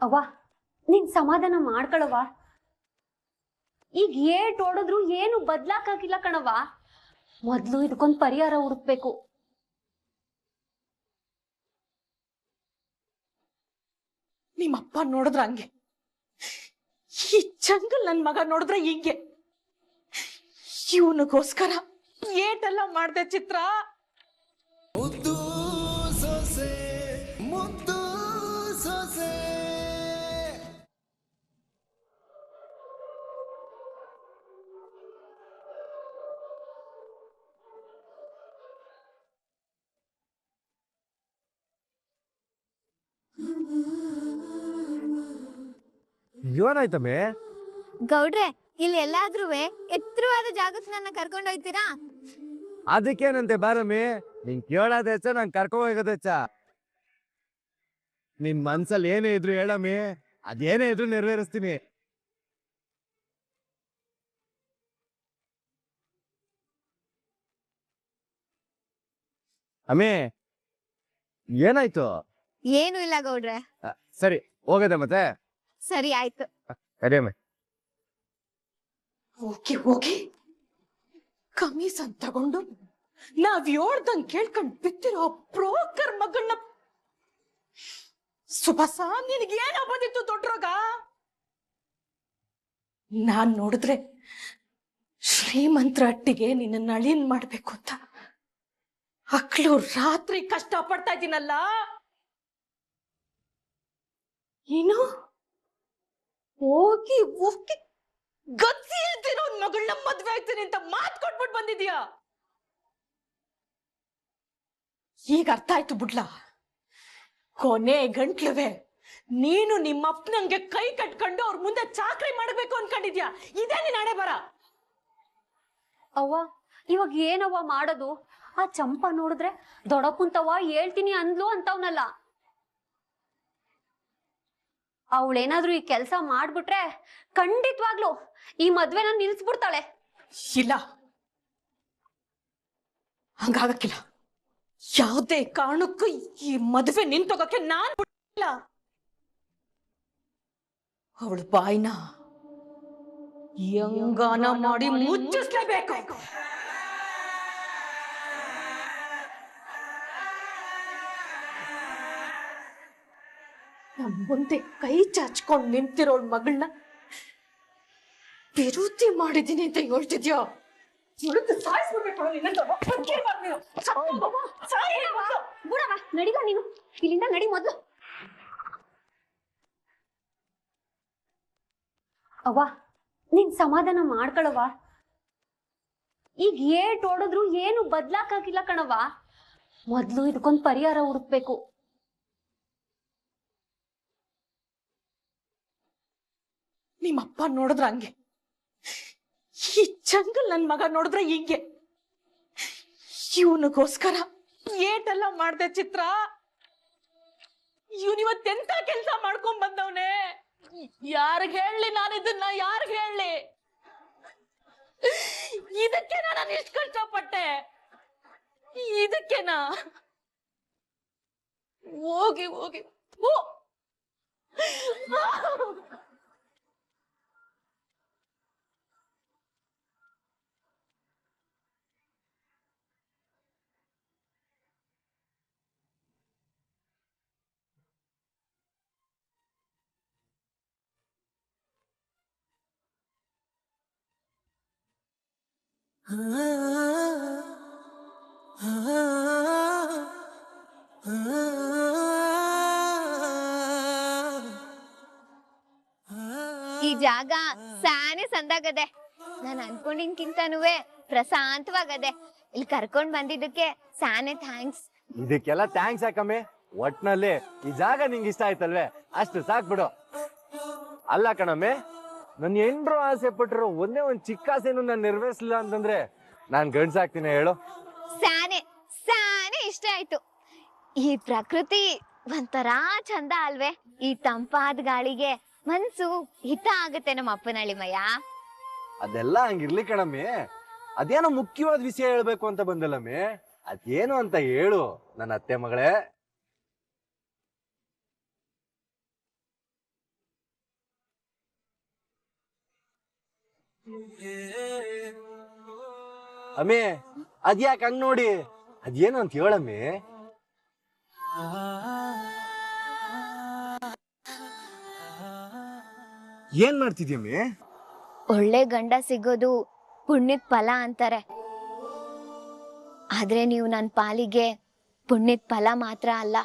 ಅವ್ವ ನೀನ್ ಸಮಾಧಾನ ಮಾಡ್ಕೊಳವ್ವ. ಈಗ ಏಟ್ ಓಡಿದ್ರು ಏನು ಬದ್ಲಾಕಾಗಿಲ್ಲ ಕಣವ್ವ. ಮೊದ್ಲು ಇದಕ್ಕೊಂದ್ ಪರಿಹಾರ ಹುಡುಕ್ಬೇಕು. ನಿಮ್ಮಪ್ಪ ನೋಡಿದ್ರ ಹಂಗೆ, ಈ ಜಂಗಲ್ ನನ್ ಮಗ ನೋಡಿದ್ರೆ ಹಿಂಗೆ. ಇವನಿಗೋಸ್ಕರ ಏಟೆಲ್ಲ ಮಾಡ್ದೆ ಚಿತ್ರ. ಮುದ್ದು ಸೊಸೆ ಮುದ್ದು ಸೊಸೆ. ಏನಾಯ್ತಮ್ಮೆ? ಗೌಡ್ರೆ, ಇಲ್ಲಿ ಎಲ್ಲಾದ್ರೂ ಎತ್ತರವಾದ ಜಾಗಕ್ಕೆ ನನ್ನ ಕರ್ಕೊಂಡು ಹೋಗ್ತೀರಾ? ಅದಕ್ಕೇನಂತೆ ಬಾರಮ್ಮಿ, ನಿನ್ ಕೇಳೋದ್ ಹೆಚ್ಚ ನಂಗೆ ಕರ್ಕೊಂಡ್ ಹೋಗೋದ್ ಹೆಚ್ಚ. ನಿನ್ ಮನ್ಸಲ್ಲಿ ಏನೇ ಇದ್ರು ಹೇಳಮ್ಮಿ, ಅದೇನೇ ಇದ್ರು ನೆರವೇರಿಸ್ತೀನಿ. ಅಮ್ಮಿ ಏನಾಯ್ತು? ಏನು ಇಲ್ಲ ಗೌಡ್ರೆ. ಸರಿ ಹೋಗದೆ ಮತ್ತೆ. ಸರಿ ಆಯ್ತು. ಸರಿ ಅಮ್ಮಿ. ಹೋಗಿ ಹೋಗಿ ಕಮೀಸನ್ ತಗೊಂಡು ನಾವ್ ಹೇಳ್ದಂಗ್ ಕೇಳ್ಕೊಂಡ್ ಬಿತ್ತಿರೋ ಬ್ರೋಕರ್ ಮಗನ್ನ. ಸುಭಾಸ, ನಿನಗೇನ ಬಂದಿತ್ತು ದೊಡ್ಡರೋಗ? ನಾನ್ ನೋಡಿದ್ರೆ ಶ್ರೀಮಂತರ ಅಟ್ಟಿಗೆ ನಿನ್ನ ನಳಿನ್ ಮಾಡ್ಬೇಕು ಅಂತ ಅಕ್ಳು ರಾತ್ರಿ ಕಷ್ಟ ಪಡ್ತಾ ಇದ್ದೀನಲ್ಲ. ಏನು ಹೋಗಿ ಹೋಗಿ ಗತಿ ಇಲ್ದಿರೋ ಮಗಳನ್ನ ಮದ್ವೆ ಆಗ್ತೀನಿ ಅಂತ ಮಾತ್ ಕೊಟ್ಬಿಟ್ಟು ಬಂದಿದ್ಯಾ? ಈಗ ಅರ್ಥ ಆಯ್ತು ಬಿಡ್ಲಾ? ಕೊನೆ ಗಂಟ್ಲುವೆ ನೀನು ನಿಮ್ಮಪ್ಪನಂಗೆ ಕೈ ಕಟ್ಕೊಂಡು ಅವ್ರ ಮುಂದೆ ಚಾಕ್ರಿ ಮಾಡ್ಬೇಕು ಅನ್ಕೊಂಡಿದ್ಯಾ? ಇದೇ ನೀನ್ ಹಣೆ ಬರ. ಅವ್ವ ಇವಾಗ ಏನವ್ವ ಮಾಡೋದು? ಆ ಚಂಪ ನೋಡಿದ್ರೆ ದೊಡ್ಡಪ್ಪಂತವ್ವ ಹೇಳ್ತೀನಿ ಅಂದ್ಲು ಅಂತವ್ನಲ್ಲ. ಅವಳೇನಾದ್ರೂ ಈ ಕೆಲ್ಸ ಮಾಡ್ಬಿಟ್ರೆ ಖಂಡಿತವಾಗ್ಲು ಈ ಮದ್ವೆನ ನಿಲ್ಸ್ಬಿಡ್ತಾಳೆ. ಇಲ್ಲ, ಹಂಗಾಗಕ್ಕಿಲ್ಲ. ಯಾವುದೇ ಕಾರಣಕ್ಕೂ ಈ ಮದುವೆ ನಿಂತೋಗಕ್ಕೆ ನಾನ್ ಬಿಡಲ್ಲ. ಅವಳು ಬಾಯಿನ ಯಂಗಾನ ಮಾಡಿ ಮುಚ್ಚಿಸ್ಲೇಬೇಕು. ನಮ್ ಮುಂದೆ ಕೈ ಚಾಚ್ಕೊಂಡ್ ನಿಂತಿರೋಳ್ ಮಗಳನ್ನ ವಿರೋಧಿ ಮಾಡಿದೀನಿ ಅಂತ ಹೇಳ್ತಿದ್ಯಾ? ನಡಿಲ್ಲ ನೀನು ಇಲ್ಲಿಂದ, ನಡಿ ಮೊದ್ಲು. ಅವ್ವ ನೀನ್ ಸಮಾಧಾನ ಮಾಡ್ಕೊಳವ್ವ. ಈಗ ಏಟ್ ಓಡಿದ್ರು ಏನು ಬದ್ಲಾಕಾಗಿಲ್ಲ ಕಣವ್ವ. ಮೊದ್ಲು ಇದಕ್ಕೊಂದ್ ಪರಿಹಾರ ಹುಡುಕ್ಬೇಕು. ನಿಮ್ಮಪ್ಪ ನೋಡಿದ್ರ ಹಂಗೆ, ಈ ಜಂಗಲ್ ನನ್ ಮಗ ನೋಡಿದ್ರೆ ಹಿಂಗೆ. ಇವನಿಗೋಸ್ಕರ ಏಟೆಲ್ಲ ಮಾಡ್ದೆ ಚಿತ್ರ. ಇವನಿವತ್ತೆಂತ ಕೆಲ್ಸ ಮಾಡ್ಕೊಂಡ್ ಬಂದವನೆ. ಯಾರಿಗ್ ಹೇಳಿ ನಾನಿದನ್ನ? ಯಾರಿಗ್ ಹೇಳಿ? ಇದಕ್ಕೇನ ನಾನು ಇಷ್ಟು ಕಷ್ಟಪಟ್ಟೆ? ಇದಕ್ಕೇನಾ? ಹೋಗಿ ಹೋಗಿ ಓ ಈ ಜಾಗ ಸಾನೆ ಸಂದಾಗದೆ. ನಾನು ಅನ್ಕೊಂಡಿನ್ಕಿಂತನೂ ಪ್ರಶಾಂತವಾಗದೆ. ಇಲ್ಲಿ ಕರ್ಕೊಂಡ್ ಬಂದಿದ್ದಕ್ಕೆ ಸಾನೆ ಥ್ಯಾಂಕ್ಸ್. ಇದಕ್ಕೆಲ್ಲ ಥ್ಯಾಂಕ್ಸ್ ಯಾಕಮ್ಮಿ? ಒಟ್ನಲ್ಲಿ ಈ ಜಾಗ ನಿಂಗೆ ಇಷ್ಟ ಆಯ್ತಲ್ವೇ, ಅಷ್ಟು ಸಾಕ್ ಬಿಡು. ಅಲ್ಲ ಕಣಮ್ಮಿ, ನನ್ ಹೆಂಡ್ರು ಆಸೆ ಪಟ್ಟಿರೋ ಒಂದೇ ಒಂದ್ ಚಿಕ್ಕ ಆಸೆನು ನಾನು ನೆರವೇರಿಸಲಿಲ್ಲ ಅಂತಂದ್ರೆ ನಾನ್ ಗಂಡ್ಸಾಗ್ತೀನಿ ಹೇಳು? ಸಾನೆ ಸಾನೆ ಇಷ್ಟ ಆಯ್ತು. ಈ ಪ್ರಕೃತಿ ಒಂಥರ ಚಂದ ಅಲ್ವೇ? ಈ ತಂಪಾದ ಗಾಳಿಗೆ ಮನ್ಸು ಹಿತ ಆಗುತ್ತೆ ನಮ್ಮ ಅಪ್ಪನಳಿಮಯ್ಯ. ಅದೆಲ್ಲ ಹಂಗಿರ್ಲಿ ಕಣಮ್ಮಿ, ಅದೇನೋ ಮುಖ್ಯವಾದ ವಿಷಯ ಹೇಳ್ಬೇಕು ಅಂತ ಬಂದಲ್ಲಮ್ಮಿ, ಅದೇನು ಅಂತ ಹೇಳು ನನ್ನ ಅತ್ತೆ ಮಗಳೇ. ಅಮ್ಮೆ ಅದ್ಯಾಕೆ ಹಂಗ್ ನೋಡಿ ಅದೇನು ಅಂತ ಹೇಳಮ್ಮೆ. ಏನ್ ಮಾಡ್ತಿದ್ಯಮ್ಮೆ? ಒಳ್ಳೆ ಗಂಡ ಸಿಗೋದು ಪುಣ್ಯದ ಫಲ ಅಂತಾರೆ. ಆದ್ರೆ ನೀವು ನನ್ನ ಪಾಲಿಗೆ ಪುಣ್ಯದ ಫಲ ಮಾತ್ರ ಅಲ್ಲ,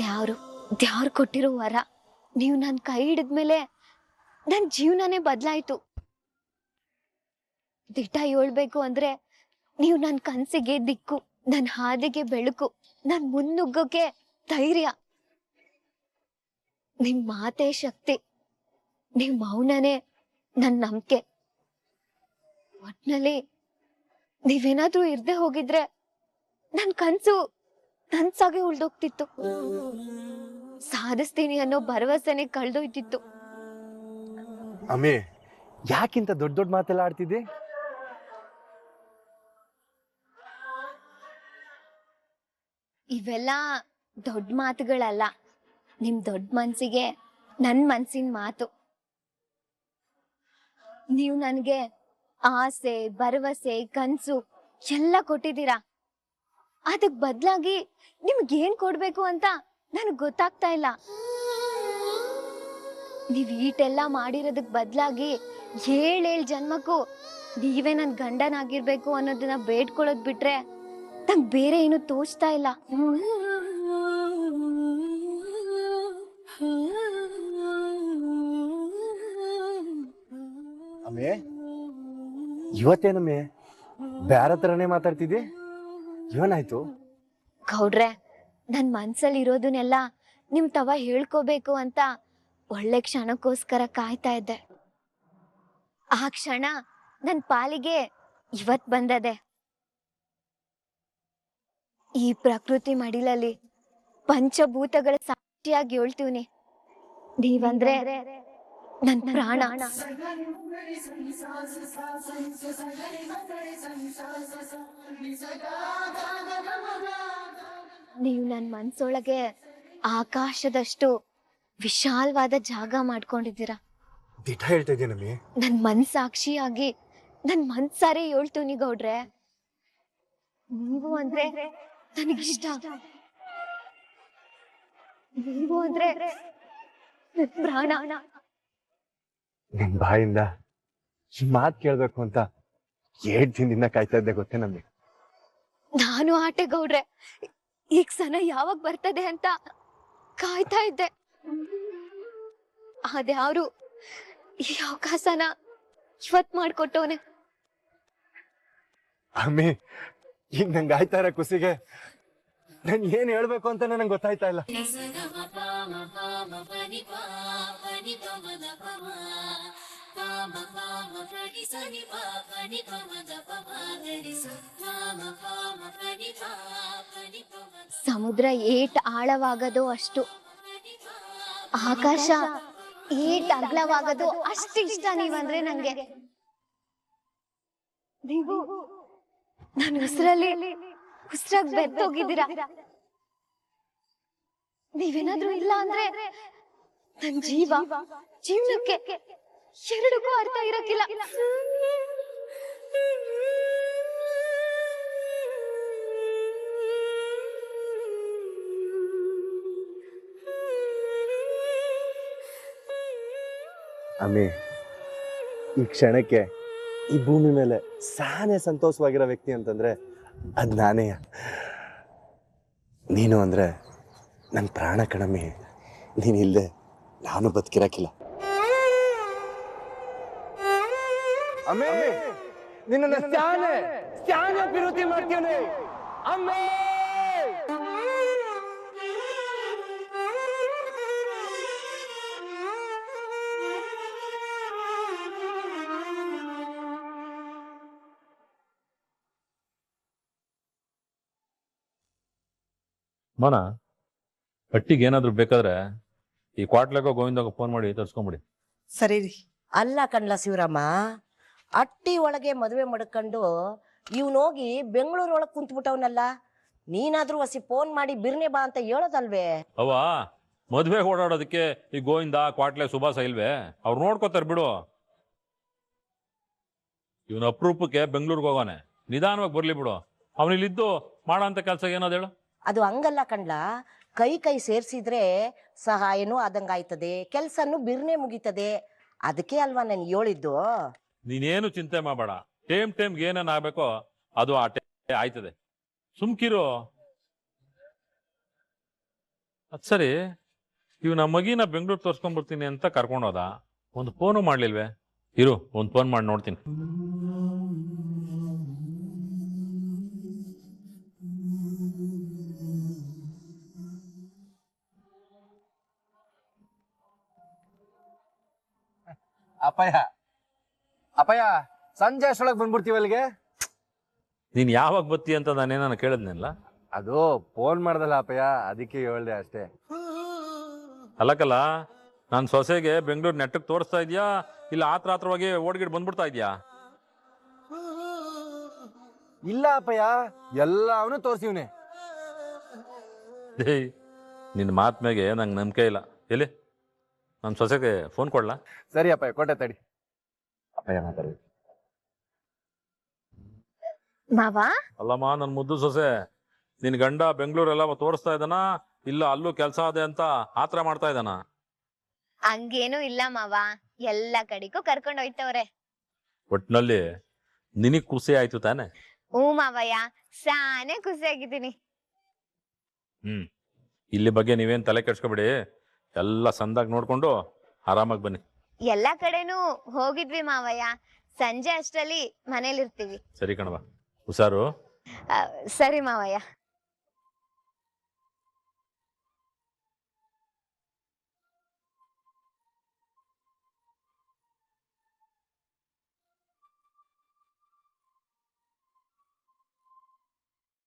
ದ್ಯಾವ್ರು ಕೊಟ್ಟಿರೋ ವರ. ನೀವು ನನ್ನ ಕೈ ಹಿಡಿದ್ಮೇಲೆ ನನ್ನ ಜೀವನನೇ ಬದಲಾಯ್ತು. ದಿಟ ಹೇಳ್ಬೇಕು ಅಂದ್ರೆ ನೀವು ನನ್ನ ಕನ್ಸಿಗೆ ದಿಕ್ಕು, ನನ್ನ ಹಾದಿಗೆ ಬೆಳಕು, ನನ್ ಮುನ್ನುಗ್ಗೋಕೆ ಧೈರ್ಯ. ನಿಮ್ ಮಾತೇ ಶಕ್ತಿ, ನಿಮ್ ಮೌನನೇ ನನ್ ನಂಬಿಕೆ. ಒಟ್ನಲ್ಲಿ ನೀವೇನಾದ್ರೂ ಇರ್ದೆ ಹೋಗಿದ್ರೆ ನನ್ ಕನ್ಸು ಕನ್ಸಾಗೆ ಉಳ್ದೋಗ್ತಿತ್ತು. ಸಾಧಿಸ್ತೀನಿ ಅನ್ನೋ ಭರವಸೆನೆ ಕಳ್ದೋಯ್ತಿತ್ತು. ಅಮ್ಮೆ ಯಾಕಿಂತ ದೊಡ್ಡ ದೊಡ್ಡ ಮಾತೆಲ್ಲ ಆಡ್ತಿದ್ದೆ? ಇವೆಲ್ಲ ದೊಡ್ಡ ಮಾತುಗಳಲ್ಲ, ನಿಮ್ ದೊಡ್ಡ ಮನ್ಸಿಗೆ ನನ್ ಮನ್ಸಿನ ಮಾತು. ನೀವು ನನ್ಗೆ ಆಸೆ, ಭರವಸೆ, ಕನ್ಸು ಎಲ್ಲ ಕೊಟ್ಟಿದ್ದೀರಾ. ಅದಕ್ ಬದ್ಲಾಗಿ ನಿಮ್ಗೇನ್ ಕೊಡ್ಬೇಕು ಅಂತ ನನಗ್ ಗೊತ್ತಾಗ್ತಾ ಇಲ್ಲ. ನೀವ್ ಈಟೆಲ್ಲ ಮಾಡಿರೋದಕ್ ಬದ್ಲಾಗಿ 7 ಜನ್ಮಕ್ಕೂ ನೀವೇ ನನ್ ಗಂಡನಾಗಿರ್ಬೇಕು ಅನ್ನೋದನ್ನ ಬೇಡ್ಕೊಳ್ಳೋದ್ ಬಿಟ್ರೆ ನಂಗ್ ಬೇರೆ ಏನು ತೋಚ್ತಾ ಇಲ್ಲ. ಅಮ್ಮೆ ಇವತ್ತೇನಮ್ಮೆ ಬ್ಯಾರ ತರನೇ ಮಾತಾಡ್ತಿದ್ದಿ? ಏನಾಯ್ತು? ಗೌಡ್ರೆ, ನನ್ ಮನ್ಸಲ್ಲಿ ಇರೋದನ್ನೆಲ್ಲ ನಿಮ್ ತವ ಹೇಳ್ಕೋಬೇಕು ಅಂತ ಒಳ್ಳೆ ಕ್ಷಣಕ್ಕೋಸ್ಕರ ಕಾಯ್ತಾ ಇದ್ದೆ. ಆ ಕ್ಷಣ ನನ್ ಪಾಲಿಗೆ ಇವತ್ ಬಂದದೆ. ಈ ಪ್ರಕೃತಿ ಮಡಿಲಲ್ಲಿ ಪಂಚಭೂತಗಳ ಸಾಕ್ಷಿಯಾಗಿ ಹೇಳ್ತೀವ್ನಿ, ನೀವಂದ್ರೆ ನನ್ ಪ್ರಾಣ. ನೀವು ನನ್ ಮನ್ಸೊಳಗೆ ಆಕಾಶದಷ್ಟು ವಿಶಾಲವಾದ ಜಾಗ ಮಾಡ್ಕೊಂಡಿದ್ದೀರಾ. ದಿಟ ಹೇಳ್ತಾ ಇದ್ದೀನಮ್ಮೆ. ನನ್ ಮನ್ಸಾಕ್ಷಿಯಾಗಿ ನನ್ ಮನ್ಸಾರೇ ಹೇಳ್ತೀವ್ನಿ ಗೌಡ್ರೆ, ನೀವು ಅಂದ್ರೆ ನನಗಿಷ್ಟ. ನೀವು ಅಂದ್ರೆ ನನ್ ಪ್ರಾಣ. ನಿನ್ ಬಾಯಿಂದ ಈ ಮಾತ್ ಕೇಳ್ಬೇಕು ಅಂತ 7 ದಿನದಿಂದ ಕಾಯ್ತಾ ಇದ್ದೆ ಗೊತ್ತೇ ನಮ್ಗೆ. ನಾನು ಆಟೆ ಗೌಡ್ರೆ, ಈಗ ಸನ ಯಾವಾಗ ಬರ್ತದೆ ಅಂತ ಕಾಯ್ತಾ ಇದ್ದೆ. ಅದ್ಯಾವ್ರು ಈ ಅವಕಾಶನ ಇವತ್ ಮಾಡ್ಕೊಟ್ಟವನೆ. ಅಮ್ಮಿ ಈಗ ನಂಗೆ ಆಯ್ತಾ ಇರೋ ಖುಷಿಗೆ ನನ್ ಏನ್ ಹೇಳ್ಬೇಕು ಅಂತ ನಂಗೆ ಗೊತ್ತಾಯ್ತಾ ಇಲ್ಲ. ಸಮುದ್ರ ಏಟ್ ಆಳವಾಗದೋ ಅಷ್ಟು, ಆಕಾಶ ಏಟ್ ಅಗಲವಾಗದೋ ಅಷ್ಟು ಇಷ್ಟ ನೀವಂದ್ರೆ ನಂಗೆ. ನೀವು ನನ್ನ ಉಸಿರಾಗ್ ಬೆತ್ತೋಗಿದ್ದೀರಾ. ನೀವೇನಾದ್ರೂ ಇಲ್ಲ ಅಂದ್ರೆ ನನ್ ಜೀವನಕ್ಕೆ ಎರಡಕ್ಕೂ ಅರ್ಥ ಇರಕ್ಕಿಲ್ಲ. ಅಮ್ಮಿ ಈ ಕ್ಷಣಕ್ಕೆ ಈ ಭೂಮಿ ಮೇಲೆ ಸಾನೇ ಸಂತೋಷವಾಗಿರೋ ವ್ಯಕ್ತಿ ಅಂತಂದ್ರೆ ಅದ್ ನಾನೇ. ನೀನು ಅಂದ್ರೆ ನನ್ನ ಪ್ರಾಣ ಕಣಮ್ಮಿ. ನೀನಿಲ್ದೆ ನಾನು ಬದುಕಿರಕ್ಕಿಲ್ಲ. ಅಮ್ಮೆ ನಿನ್ನ ಸ್ಯಾನೆ ಅಭಿವೃದ್ಧಿ ಮಾಡ್ತೀನಿ ಅಮ್ಮೆ. ಮನ ಹಟ್ಟಿಗೆ ಏನಾದ್ರು ಬೇಕಾದ್ರೆ ಈ ಕ್ವಾಟ್ಲೆಗೋ ಗೋವಿಂದಾಗ ಫೋನ್ ಮಾಡಿ ತರ್ಸ್ಕೊಂಬಿಡಿ. ಸರಿ ರೀ. ಅಲ್ಲ ಕಣ್ಲ ಶಿವರಾಮ, ಅಟ್ಟಿ ಒಳಗೆ ಮದುವೆ ಮಾಡ್ಕೊಂಡು ಇವ್ನೋಗಿ ಬೆಂಗಳೂರೊಳಗೆ ಕುಂತ್ಬಿಟ್ಟವನಲ್ಲ. ನೀನಾದ್ರೂ ಹೊಸಿ ಫೋನ್ ಮಾಡಿ ಬಿರ್ನೆ ಬಾ ಅಂತ ಹೇಳೋದಲ್ವೇ? ಅವ ಮದ್ವೆ ಓಡಾಡೋದಕ್ಕೆ ಈ ಗೋವಿಂದ ಕ್ವಾಟ್ಲೆ ಸುಭಾಸ ಇಲ್ವೇ? ಅವ್ರು ನೋಡ್ಕೋತಾರ ಬಿಡು. ಇವನ ಅಪರೂಪಕ್ಕೆ ಬೆಂಗಳೂರಿಗೆ ಹೋಗೋನೆ, ನಿಧಾನವಾಗಿ ಬರ್ಲಿ ಬಿಡು. ಅವನಿಲ್ಲಿದ್ದು ಮಾಡೋ ಅಂತ ಕೆಲಸ ಏನೋದು ಹೇಳು. ಅದು ಹಂಗಲ್ಲ ಕಣ್ಲ, ಕೈ ಕೈ ಸೇರ್ಸಿದ್ರೆ ಸಹಾಯನೂ ಆದಂಗಾಯ್ತದೆ, ಕೆಲ್ಸನೂ ಬಿರ್ನೆ ಮುಗಿತದೆ. ಅದಕ್ಕೆ ಅಲ್ವಾ ನಾನು ಹೇಳಿದ್ದು. ನೀನೇನು ಚಿಂತೆ ಮಾಡಬೇಡ, ಟೈಮ್ಗೆ ಏನೇನು ಆಗ್ಬೇಕೋ ಅದು ಆ ಟೈಮ್ ಆಯ್ತದೆ, ಸುಮ್ಕಿರು. ಅದ್ ಸರಿ, ಇವ್ ನಮ್ಮ ಮಗಿನ ಬೆಂಗಳೂರು ತೋರ್ಸ್ಕೊಂಡ್ಬರ್ತೀನಿ ಅಂತ ಕರ್ಕೊಂಡೋದ, ಒಂದು ಫೋನು ಮಾಡ್ಲಿಲ್ವೇ? ಇರು, ಒಂದು ಫೋನ್ ಮಾಡಿ ನೋಡ್ತೀನಿ. ಅಪ್ಪಯ್ಯ ಅಪ್ಪಯ್ಯ, ಸಂಜೆ ಅಷ್ಟೊಳಗೆ ಬಂದ್ಬಿಡ್ತೀವಿ ಅಲ್ಲಿಗೆ. ನೀನ್ ಯಾವಾಗ ಬತ್ತಿ ಅಂತ ನಾನೇನ ಕೇಳಿದ್ನಲ್ಲ. ಅದು ಫೋನ್ ಮಾಡ್ದಲ್ಲ ಅಪ್ಪಯ್ಯ, ಅದಕ್ಕೆ ಹೇಳ್ದೆ ಅಷ್ಟೇ. ಅಲ್ಲಕ್ಕಲ್ಲ, ನಾನು ಸೊಸೆಗೆ ಬೆಂಗಳೂರು ನೆಟ್ಟಕ್ಕೆ ತೋರಿಸ್ತಾ ಇದೆಯಾ, ಇಲ್ಲ ಆತ್ರವಾಗಿ ಓಡ್ಗಿಡ್ ಬಂದ್ಬಿಡ್ತಾ ಇದೆಯಾ? ಇಲ್ಲ ಅಪ್ಪಯ್ಯ, ಎಲ್ಲವನ್ನೂ ತೋರ್ಸಿವ್ನೆ. ಏಯ್, ನಿನ್ನ ಮಾತ್ ಮ್ಯಾಗೆ ನಂಗೆ ನಂಬಿಕೆ ಇಲ್ಲ. ಎಲ್ಲಿ ನನ್ನ ಸೊಸೆಗೆ ಫೋನ್ ಕೊಡ್ಲಾ? ಸರಿ ಅಪ್ಪಯ್ಯ, ಕೊಟ್ಟೆ ತಡಿ. ಅಪ್ಪಯ್ಯ ಮಾತಾಡಿ. ಮಾವ ಅಲ್ಲಮ್ಮ ನನ್ನ ಮುದ್ದು ಸೊಸೆ, ನಿನ್ ಗಂಡ ಬೆಂಗಳೂರೆಲ್ಲ ತೋರಿಸ್ತಾ ಇದ್ದಾನ, ಇಲ್ಲ ಅಲ್ಲೂ ಕೆಲಸ ಅದೆ ಅಂತ ಆತರ ಮಾಡ್ತಾ ಇದ್ದಾನ? ಹಂಗೇನು ಇಲ್ಲ ಮಾವ, ಎಲ್ಲ ಕಡೆಗೂ ಕರ್ಕೊಂಡ್ ಹೋಯ್ತವ್ರೆ. ಒಟ್ನಲ್ಲಿ ನಿನಗ್ ಖುಷಿ ಆಯ್ತು ತಾನೆ? ಹ್ಞೂ ಮಾವಯ್ಯ, ಸಾನೆ ಖುಷಿಯಾಗಿದ್ದೀನಿ. ಇಲ್ಲಿ ಬಗ್ಗೆ ನೀವೇನ್ ತಲೆ ಕೆಡ್ಸ್ಕೊಬೇಡಿ, ಎಲ್ಲ ಸಂದಾಗ್ ನೋಡ್ಕೊಂಡು ಆರಾಮಾಗಿ ಬನ್ನಿ. ಎಲ್ಲ ಕಡೆನೂ ಹೋಗಿದ್ವಿ ಮಾವಯ್ಯ, ಸಂಜೆ ಅಷ್ಟರಲ್ಲಿ ಮನೇಲಿರ್ತೀವಿ. ಸರಿ ಕಣವ, ಹುಷಾರು. ಸರಿ ಮಾವಯ್ಯ.